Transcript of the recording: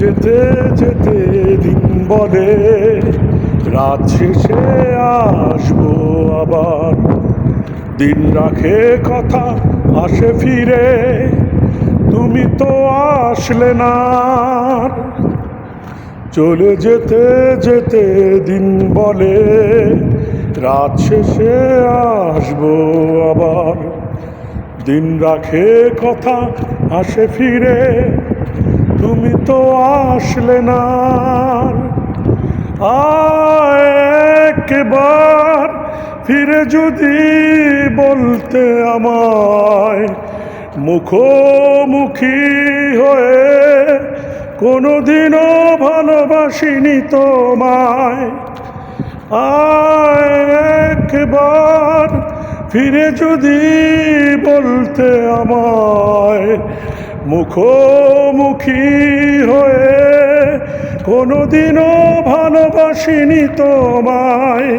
যেতে যেতে দিন বলে রাত শেষে আসবো আবার। দিন রাখে কথা আসে ফিরে, তুমি তো আসলে না। চলে যেতে যেতে দিন বলে রাত শেষে আসবো আবার। দিন রাখে কথা আসে ফিরে, তুমি তো আসলে না। একবার ফিরে যদি বলতে আমায়, মুখোমুখি হয়ে কোনোদিনও ভালোবাসিনি তোমায়। একবার ফিরে যদি বলতে আমায়, মুখোমুখি হয়ে কোনোদিনও ভালোবাসিনি তোমায়।